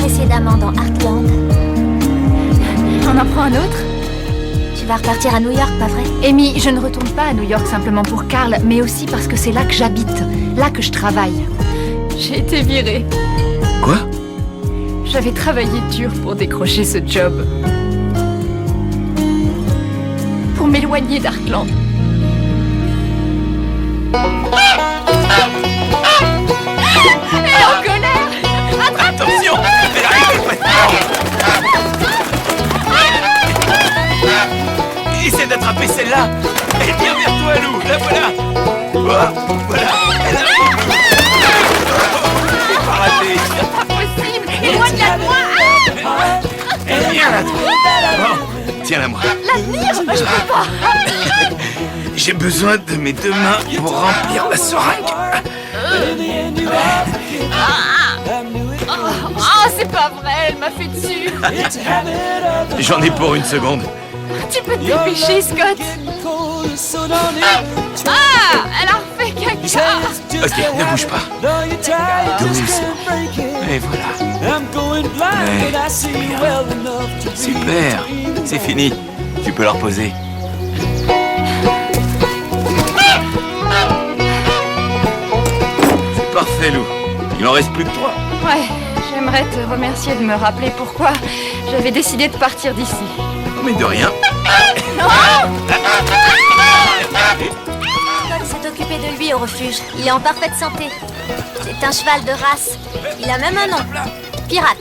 précédemment dans Heartland. On en prend un autre? Tu vas repartir à New York, pas vrai? Amy, je ne retourne pas à New York simplement pour Carl, mais aussi parce que c'est là que j'habite, là que je travaille. J'ai été virée. Quoi? J'avais travaillé dur pour décrocher ce job. Pour m'éloigner d'Heartland. Elle est en colère! Attention! Elle arrive maintenant! Essaie d'attraper celle-là! Elle vient vers toi, Lou! La voilà! Oh, voilà! Elle arrive! Pas raté! Pas possible! Éloigne-la de moi! Viens là, toi! Bon, tiens-la moi! La tenir! Je peux pas! J'ai besoin de mes deux mains pour remplir la seringue! Oh, c'est pas vrai! Elle m'a fait dessus! J'en ai pour une seconde. Tu peux te dépêcher, Scott! Ah! Elle a refait caca! Ok, ne bouge pas. Doucement. Et voilà. Ouais, super. C'est fini. Tu peux la reposer. C'est parfait, Lou. Il en reste plus que 3. Ouais, j'aimerais te remercier de me rappeler pourquoi j'avais décidé de partir d'ici. Mais de rien. Scott s'est occupé de lui au refuge. Il est en parfaite santé. C'est un cheval de race. Il a même un nom. Pirate.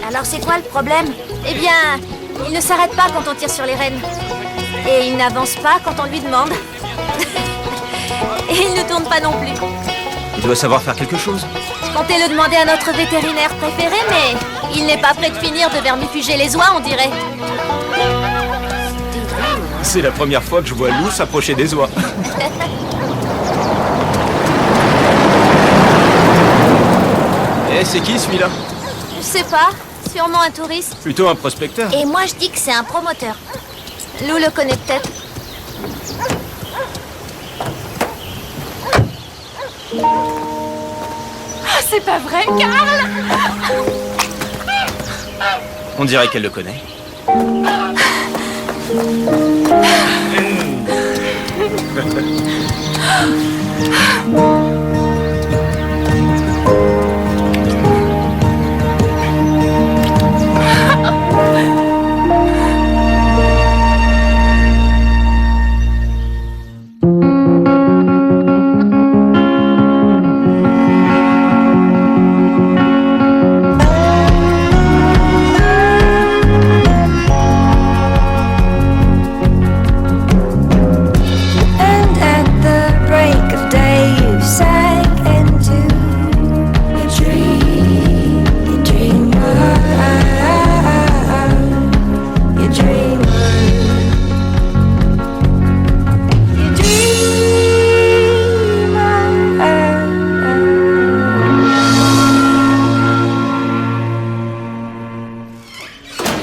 Alors c'est quoi le problème? Eh bien, il ne s'arrête pas quand on tire sur les rênes. Et il n'avance pas quand on lui demande. Et il ne tourne pas non plus. Il doit savoir faire quelque chose. Je comptais le demander à notre vétérinaire préféré, mais il n'est pas prêt de finir de vermifuger les oies, on dirait. C'est la première fois que je vois Lou s'approcher des oies. Eh, c'est qui celui-là? Je sais pas, sûrement un touriste. Plutôt un prospecteur. Et moi je dis que c'est un promoteur. Lou le connaît peut-être. Ah, c'est pas vrai, Carl! On dirait qu'elle le connaît.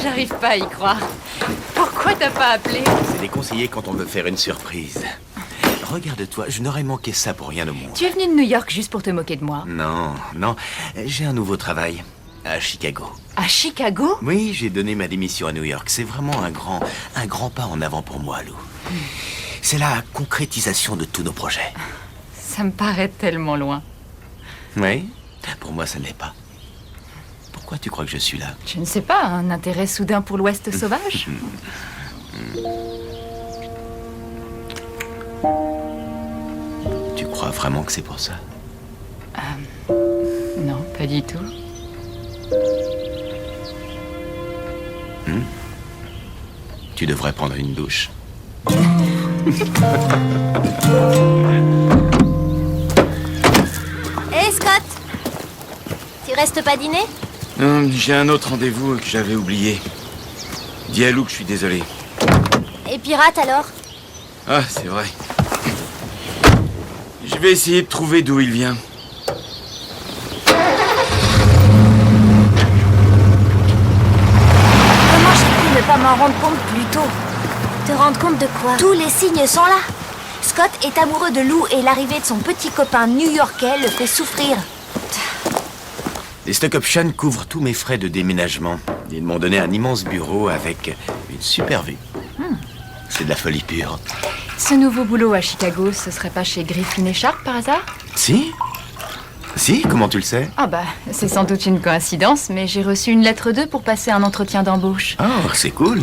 J'arrive pas à y croire. Pourquoi t'as pas appelé? C'est déconseillé quand on veut faire une surprise. Regarde-toi, je n'aurais manqué ça pour rien au monde. Tu es venu de New York juste pour te moquer de moi? Non, non, j'ai un nouveau travail. À Chicago. À Chicago? Oui, j'ai donné ma démission à New York. C'est vraiment un grand pas en avant pour moi, Lou. C'est la concrétisation de tous nos projets. Ça me paraît tellement loin. Oui, pour moi, ça ne l'est pas. Pourquoi tu crois que je suis là? Je ne sais pas, un intérêt soudain pour l'Ouest sauvage? Tu crois vraiment que c'est pour ça? Non, pas du tout. Tu devrais prendre une douche. Hé Scott, tu restes pas dîner? Non, j'ai un autre rendez-vous que j'avais oublié. Dis à Lou que je suis désolé. Et pirate alors? Ah, c'est vrai. Je vais essayer de trouver d'où il vient. Comment j'ai pu ne pas m'en rendre compte plus tôt? Te rendre compte de quoi? Tous les signes sont là. Scott est amoureux de Lou et l'arrivée de son petit copain new-yorkais le fait souffrir. Les stock options couvrent tous mes frais de déménagement. Ils m'ont donné un immense bureau avec une super vue. C'est de la folie pure. Ce nouveau boulot à Chicago, ce serait pas chez Griffin & Sharp par hasard? Si? Si? Comment tu le sais? Ah bah, c'est sans doute une coïncidence, mais j'ai reçu une lettre d'eux pour passer un entretien d'embauche. Oh, c'est cool.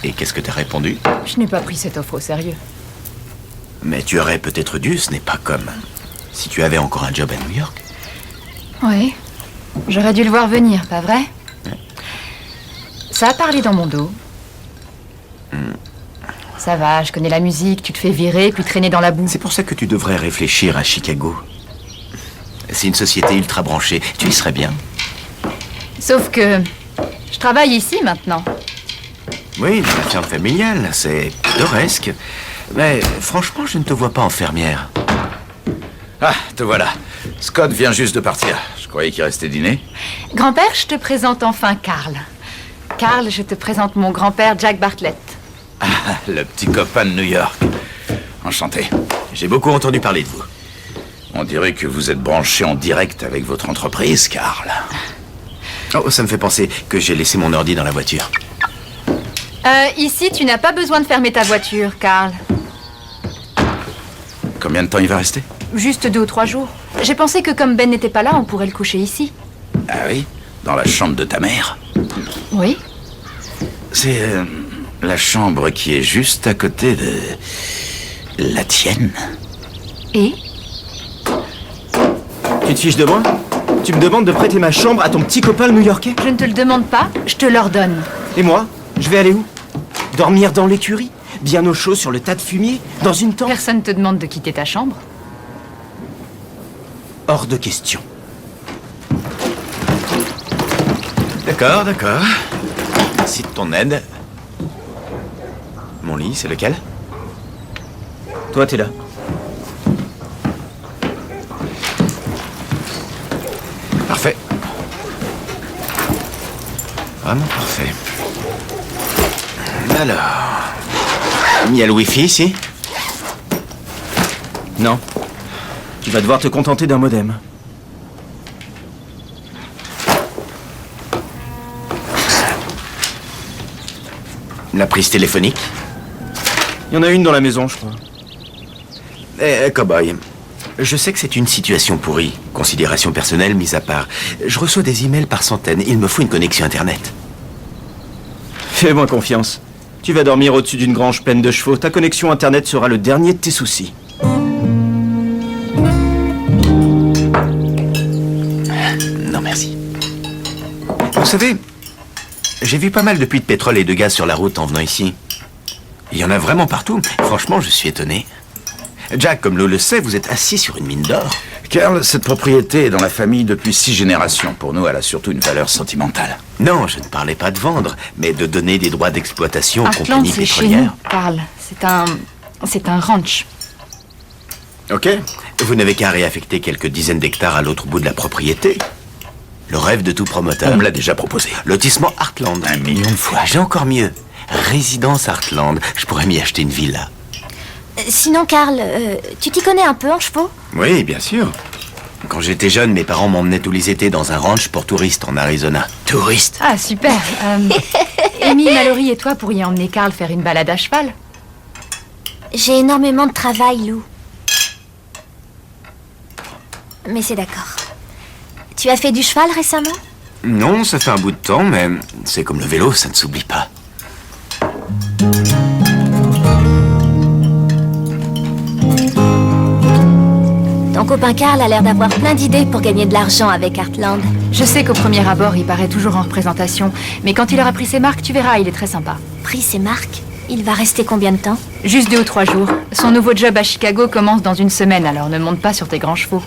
Et qu'est-ce que t'as répondu? Je n'ai pas pris cette offre au sérieux. Mais tu aurais peut-être dû, ce n'est pas comme si tu avais encore un job à New York. Oui, j'aurais dû le voir venir, pas vrai? Ça a parlé dans mon dos. Ça va, je connais la musique, tu te fais virer, puis traîner dans la boue. C'est pour ça que tu devrais réfléchir à Chicago. C'est une société ultra branchée. Tu y serais bien. Sauf que je travaille ici maintenant. Oui, dans la ferme familiale, c'est pittoresque. Mais franchement, je ne te vois pas infirmière. Ah, te voilà. Scott vient juste de partir. Je croyais qu'il restait dîner. Grand-père, je te présente enfin Carl. Carl, je te présente mon grand-père Jack Bartlett. Ah, le petit copain de New York. Enchanté. J'ai beaucoup entendu parler de vous. On dirait que vous êtes branché en direct avec votre entreprise, Carl. Oh, ça me fait penser que j'ai laissé mon ordi dans la voiture. Ici, tu n'as pas besoin de fermer ta voiture, Carl. Combien de temps il va rester? Juste 2 ou 3 jours. J'ai pensé que comme Ben n'était pas là, on pourrait le coucher ici. Ah oui? Dans la chambre de ta mère? Oui. C'est la chambre qui est juste à côté de la tienne. Et? Tu te fiches de moi? Tu me demandes de prêter ma chambre à ton petit copain le New-Yorkais? Je ne te le demande pas, je te l'ordonne. Et moi? Je vais aller où? Dormir dans l'écurie? Bien au chaud sur le tas de fumier? Dans une tente? Personne te demande de quitter ta chambre. Hors de question. D'accord, d'accord. Merci de ton aide. Mon lit, c'est lequel? Toi, t'es là. Parfait. Vraiment parfait. Alors... Il y a le Wi-Fi ici? Non. Tu vas devoir te contenter d'un modem. La prise téléphonique? Il y en a une dans la maison, je crois. Cowboy, je sais que c'est une situation pourrie, considération personnelle mise à part. Je reçois des emails par centaines, il me faut une connexion Internet. Fais-moi confiance. Tu vas dormir au-dessus d'une grange pleine de chevaux. Ta connexion Internet sera le dernier de tes soucis. Non, merci. Vous savez, j'ai vu pas mal de puits de pétrole et de gaz sur la route en venant ici. Il y en a vraiment partout. Franchement, je suis étonné. Jack, comme Lou le sait, vous êtes assis sur une mine d'or. Carl, cette propriété est dans la famille depuis 6 générations. Pour nous, elle a surtout une valeur sentimentale. Non, je ne parlais pas de vendre, mais de donner des droits d'exploitation aux Heartland, compagnies c'est chez nous, pétrolières. Carl. C'est un ranch. Ok. Vous n'avez qu'à réaffecter quelques dizaines d'hectares à l'autre bout de la propriété. Le rêve de tout promoteur. On me l'a déjà proposé. Lotissement Heartland. 1 million de fois. J'ai encore mieux. Résidence Heartland. Je pourrais m'y acheter une villa. Sinon, Carl, tu t'y connais un peu en chevaux? Oui, bien sûr. Quand j'étais jeune, mes parents m'emmenaient tous les étés dans un ranch pour touristes en Arizona. Touristes? Ah, super. Amy, Mallory et toi pourriez emmener Carl faire une balade à cheval. J'ai énormément de travail, Lou. Mais c'est d'accord. Tu as fait du cheval récemment? Non, ça fait un bout de temps, mais c'est comme le vélo, ça ne s'oublie pas. Ton copain Carl a l'air d'avoir plein d'idées pour gagner de l'argent avec Heartland. Je sais qu'au premier abord, il paraît toujours en représentation, mais quand il aura pris ses marques, tu verras, il est très sympa. Pris ses marques? Il va rester combien de temps? Juste 2 ou 3 jours. Son nouveau job à Chicago commence dans 1 semaine, alors ne monte pas sur tes grands chevaux.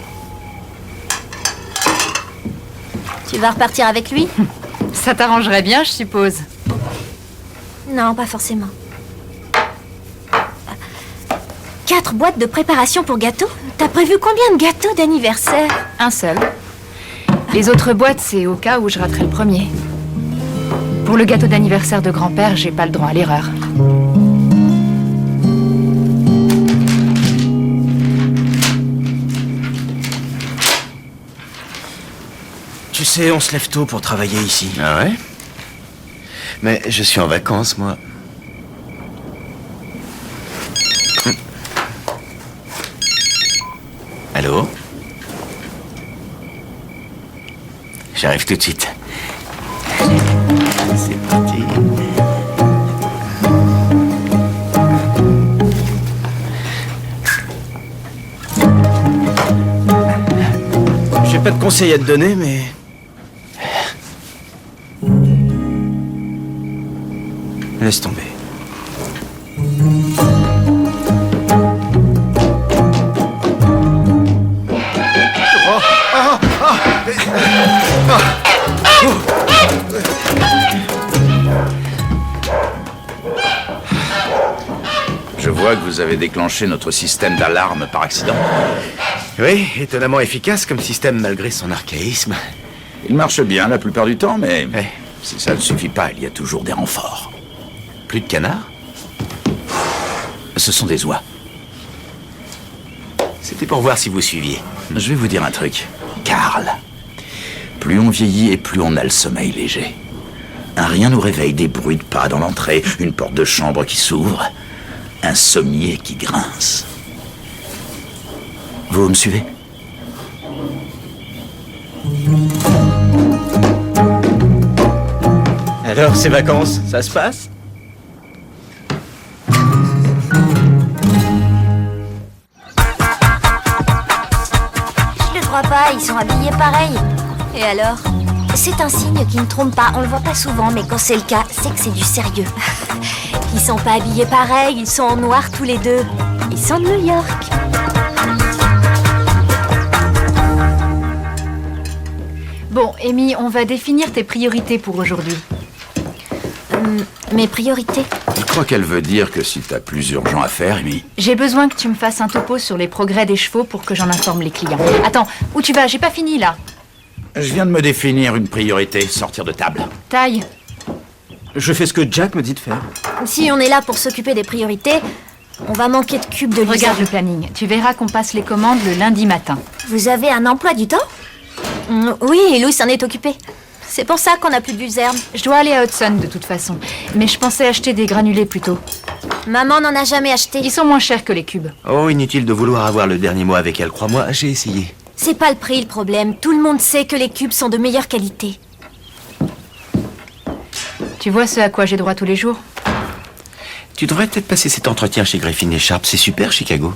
Tu vas repartir avec lui? Ça t'arrangerait bien, je suppose. Non, pas forcément. 4 boîtes de préparation pour gâteaux? T'as prévu combien de gâteaux d'anniversaire? Un seul. Les autres boîtes, c'est au cas où je raterai le premier. Pour le gâteau d'anniversaire de grand-père, j'ai pas le droit à l'erreur. Tu sais, sais, on se lève tôt pour travailler ici. Ah ouais? Mais je suis en vacances, moi. Allô? J'arrive tout de suite. C'est parti. J'ai pas de conseils à te donner, mais... Laisse tomber. Je vois que vous avez déclenché notre système d'alarme par accident. Oui, étonnamment efficace comme système malgré son archaïsme. Il marche bien la plupart du temps, mais Ouais. si ça ne suffit pas, il y a toujours des renforts. Plus de canards? Ce sont des oies. C'était pour voir si vous suiviez. Je vais vous dire un truc. Karl, plus on vieillit et plus on a le sommeil léger. Un rien nous réveille, des bruits de pas dans l'entrée, une porte de chambre qui s'ouvre, un sommier qui grince. Vous me suivez? Alors, ces vacances, ça se passe? Je le crois pas, ils sont habillés pareil. Et alors? C'est un signe qui ne trompe pas. On le voit pas souvent, mais quand c'est le cas, c'est que c'est du sérieux. Ils sont pas habillés pareil, ils sont en noir tous les deux. Ils sont de New York. Bon, Amy, on va définir tes priorités pour aujourd'hui. Mes priorités? Je crois qu'elle veut dire que si t'as plus urgent à faire, Amy... J'ai besoin que tu me fasses un topo sur les progrès des chevaux pour que j'en informe les clients. Attends, où tu vas? J'ai pas fini, là. Je viens de me définir une priorité, sortir de table. Taille. Je fais ce que Jack me dit de faire. Si on est là pour s'occuper des priorités, on va manquer de cubes de luzerne. Regarde le planning. Tu verras qu'on passe les commandes le lundi matin. Vous avez un emploi du temps? Oui, Louis s'en est occupé. C'est pour ça qu'on n'a plus de luzerne. Je dois aller à Hudson, de toute façon. Mais je pensais acheter des granulés plutôt. Maman n'en a jamais acheté. Ils sont moins chers que les cubes. Oh, inutile de vouloir avoir le dernier mot avec elle, crois-moi, j'ai essayé. C'est pas le prix le problème. Tout le monde sait que les cubes sont de meilleure qualité. Tu vois ce à quoi j'ai droit tous les jours? Tu devrais peut-être passer cet entretien chez Griffin et Sharp, c'est super, Chicago.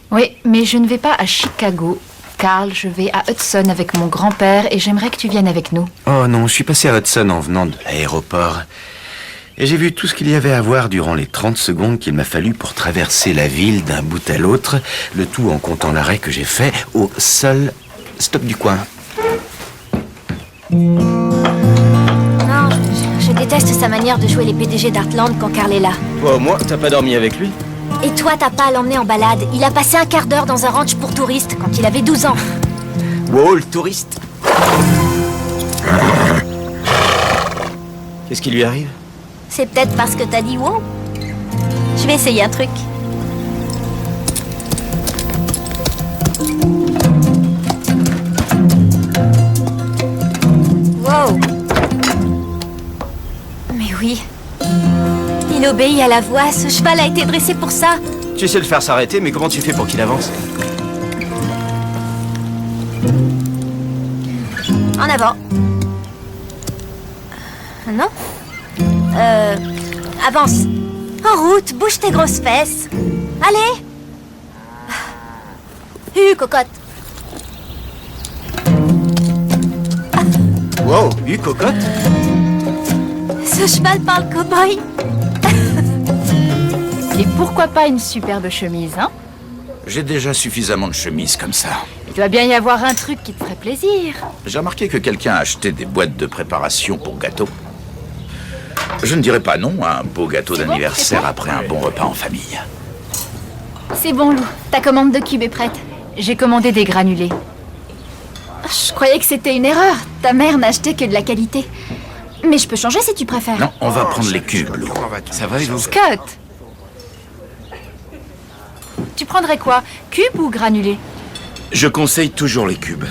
Oui, mais je ne vais pas à Chicago. Carl, je vais à Hudson avec mon grand-père et j'aimerais que tu viennes avec nous. Oh non, je suis passé à Hudson en venant de l'aéroport. Et j'ai vu tout ce qu'il y avait à voir durant les 30 secondes qu'il m'a fallu pour traverser la ville d'un bout à l'autre, le tout en comptant l'arrêt que j'ai fait au seul stop du coin. Non, je déteste sa manière de jouer les PDG d'Artland quand Carl est là. Toi, au moins, t'as pas dormi avec lui? Et toi, t'as pas à l'emmener en balade. Il a passé un quart d'heure dans un ranch pour touristes quand il avait 12 ans. Wow, le touriste. Qu'est-ce qui lui arrive? C'est peut-être parce que t'as dit wow. Je vais essayer un truc. Wow. Mais oui. Il obéit à la voix. Ce cheval a été dressé pour ça. Tu sais le faire s'arrêter, mais comment tu fais pour qu'il avance? En avant. Non? Avance. En route, bouge tes grosses fesses. Allez. Cocotte. Wow, cocotte? Ce cheval parle cow-boy. Et pourquoi pas une superbe chemise, hein? J'ai déjà suffisamment de chemises comme ça. Il doit bien y avoir un truc qui te ferait plaisir. J'ai remarqué que quelqu'un a acheté des boîtes de préparation pour gâteaux. Je ne dirais pas non à un beau gâteau C'est bon, d'anniversaire c'est bon. après un bon repas en famille. C'est bon, Lou. Ta commande de cubes est prête. J'ai commandé des granulés. Je croyais que c'était une erreur. Ta mère n'a acheté que de la qualité. Mais je peux changer si tu préfères. Non, on va prendre les cubes, Lou. Ça va, et vous? Scott! Tu prendrais quoi? Cube ou granulé? Je conseille toujours les cubes.